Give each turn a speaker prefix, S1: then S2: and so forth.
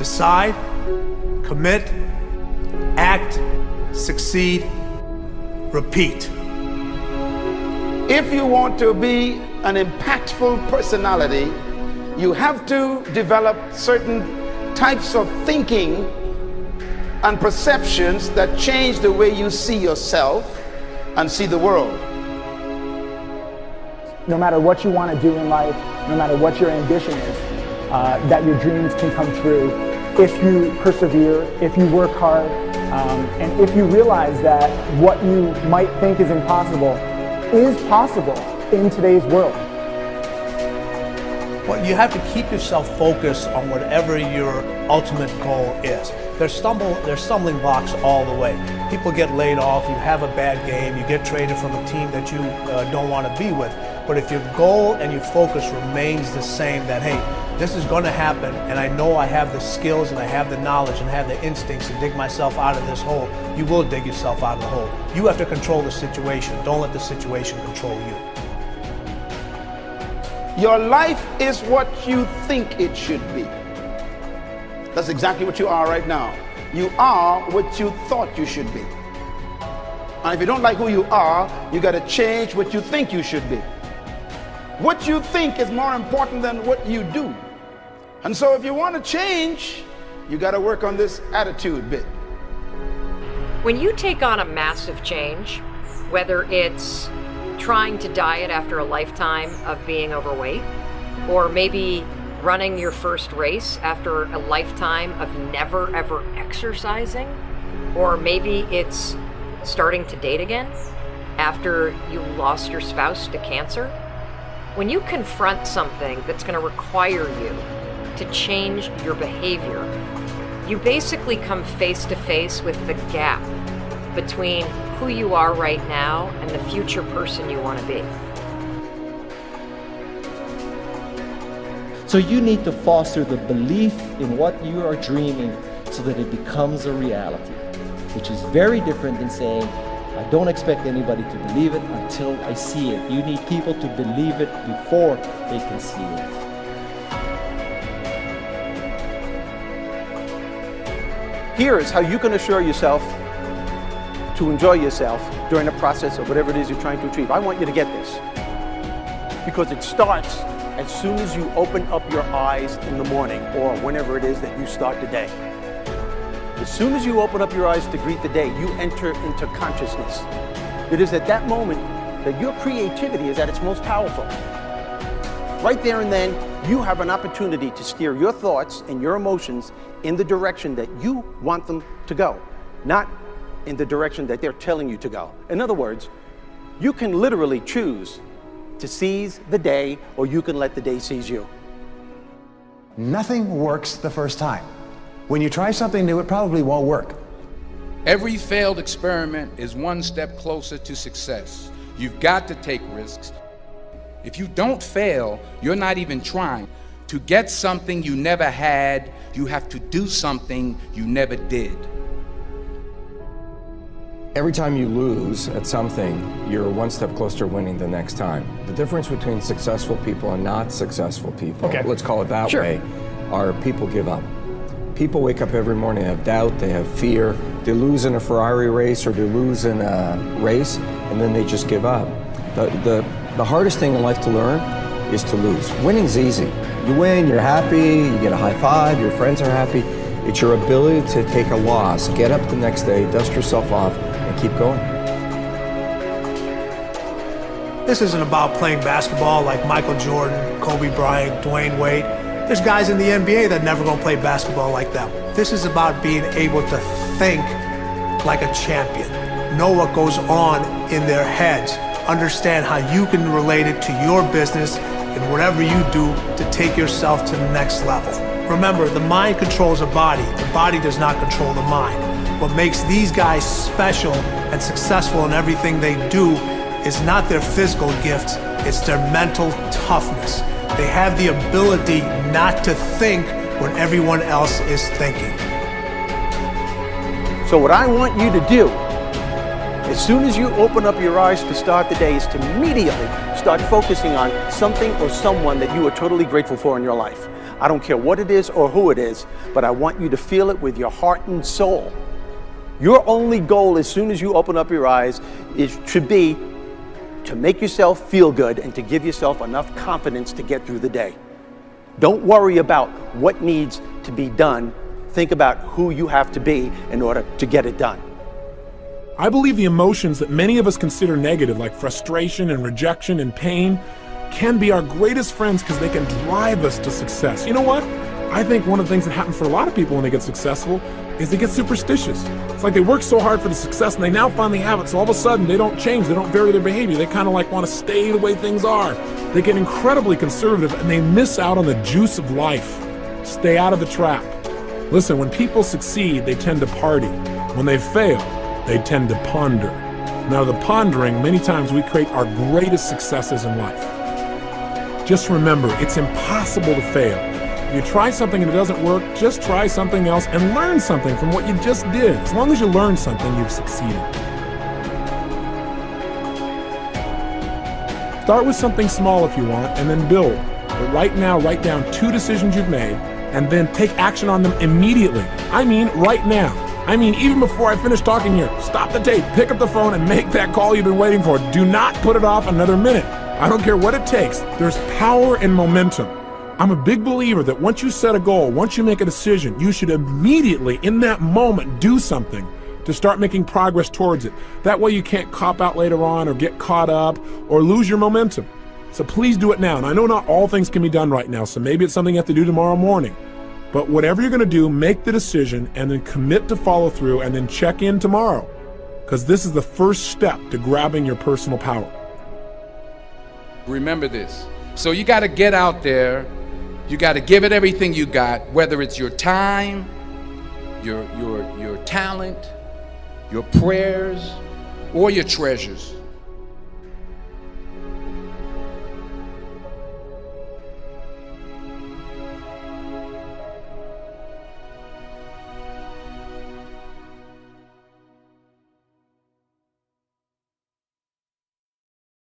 S1: Decide, commit, act, succeed, repeat.
S2: If you want to be an impactful personality, you have to develop certain types of thinking and perceptions that change the way you see yourself and see the world.
S3: No matter what you want to do in life, no matter what your ambition is, that your dreams can come true if you persevere, if you work hard, and if you realize that what you might think is impossible is possible in today's world.
S1: Well, you have to keep yourself focused on whatever your ultimate goal is. There's stumbling blocks all the way. People get laid off, you have a bad game, you get traded from a team that you don't want to be with. But if your goal and your focus remains the same, that hey, this is going to happen, and I know I have the skills and I have the knowledge and I have the instincts to dig myself out of this hole, you will dig yourself out of the hole. You have to control the situation. Don't let the situation control you.
S2: Your life is what you think it should be. That's exactly what you are right now. You are what you thought you should be. And if you don't like who you are, you got to change what you think you should be. What you think is more important than what you do. And so if you want to change, you got to work on this attitude bit.
S4: When you take on a massive change, whether it's trying to diet after a lifetime of being overweight, or maybe running your first race after a lifetime of never ever exercising, or maybe it's starting to date again after you lost your spouse to cancer. When you confront something that's going to require you to change your behavior, you basically come face to face with the gap between who you are right now and the future person you want to be.
S5: So you need to foster the belief in what you are dreaming so that it becomes a reality, which is very different than saying, I don't expect anybody to believe it until I see it. You need people to believe it before they can see it.
S6: Here is how you can assure yourself to enjoy yourself during the process of whatever it is you're trying to achieve. I want you to get this, because it starts as soon as you open up your eyes in the morning or whenever it is that you start the day. As soon as you open up your eyes to greet the day, you enter into consciousness. It is at that moment that your creativity is at its most powerful. Right there and then, you have an opportunity to steer your thoughts and your emotions in the direction that you want them to go, not in the direction that they're telling you to go. In other words, you can literally choose to seize the day, or you can let the day seize you.
S7: Nothing works the first time. When you try something new, it probably won't work.
S8: Every failed experiment is one step closer to success. You've got to take risks. If you don't fail, you're not even trying. To get something you never had, you have to do something you never did.
S9: Every time you lose at something, you're one step closer to winning the next time. The difference between successful people and not successful people, let's call it that way, are people give up. People wake up every morning, they have doubt, they have fear, they lose in a Ferrari race or they lose in a race, and then they just give up. The hardest thing in life to learn is to lose. Winning's easy. You win, you're happy, you get a high five, your friends are happy. It's your ability to take a loss, get up the next day, dust yourself off, and keep going.
S1: This isn't about playing basketball like Michael Jordan, Kobe Bryant, Dwayne Wade. There's guys in the NBA that never gonna play basketball like them. This is about being able to think like a champion, know what goes on in their heads, understand how you can relate it to your business and whatever you do to take yourself to the next level. Remember, the mind controls the body does not control the mind. What makes these guys special and successful in everything they do is not their physical gifts, it's their mental toughness. They have the ability not to think when everyone else is thinking.
S6: So what I want you to do, as soon as you open up your eyes to start the day, is to immediately start focusing on something or someone that you are totally grateful for in your life. I don't care what it is or who it is, but I want you to feel it with your heart and soul. Your only goal as soon as you open up your eyes should be to make yourself feel good and to give yourself enough confidence to get through the day. Don't worry about what needs to be done. Think about who you have to be in order to get it done.
S10: I believe the emotions that many of us consider negative, like frustration and rejection and pain, can be our greatest friends because they can drive us to success. You know what? I think one of the things that happens for a lot of people when they get successful is they get superstitious. It's like they work so hard for the success and they now finally have it, so all of a sudden they don't change, they don't vary their behavior, they kind of like want to stay the way things are. They get incredibly conservative and they miss out on the juice of life. Stay out of the trap. Listen, when people succeed, they tend to party. When they fail, they tend to ponder. Now, the pondering, many times we create our greatest successes in life. Just remember, it's impossible to fail. If you try something and it doesn't work, just try something else and learn something from what you just did. As long as you learn something, you've succeeded. Start with something small if you want, and then build. But right now, write down 2 decisions you've made, and then take action on them immediately. I mean, right now. I mean, even before I finish talking here, stop the tape, pick up the phone, and make that call you've been waiting for. Do not put it off another minute. I don't care what it takes. There's power in momentum. I'm a big believer that once you set a goal, once you make a decision, you should immediately, in that moment, do something to start making progress towards it. That way you can't cop out later on or get caught up or lose your momentum. So please do it now. And I know not all things can be done right now, so maybe it's something you have to do tomorrow morning. But whatever you're going to do, make the decision and then commit to follow through and then check in tomorrow. Because this is the first step to grabbing your personal power.
S8: Remember this. So you got to get out there. You got to give it everything you got, whether it's your time, your talent, your prayers, or your treasures.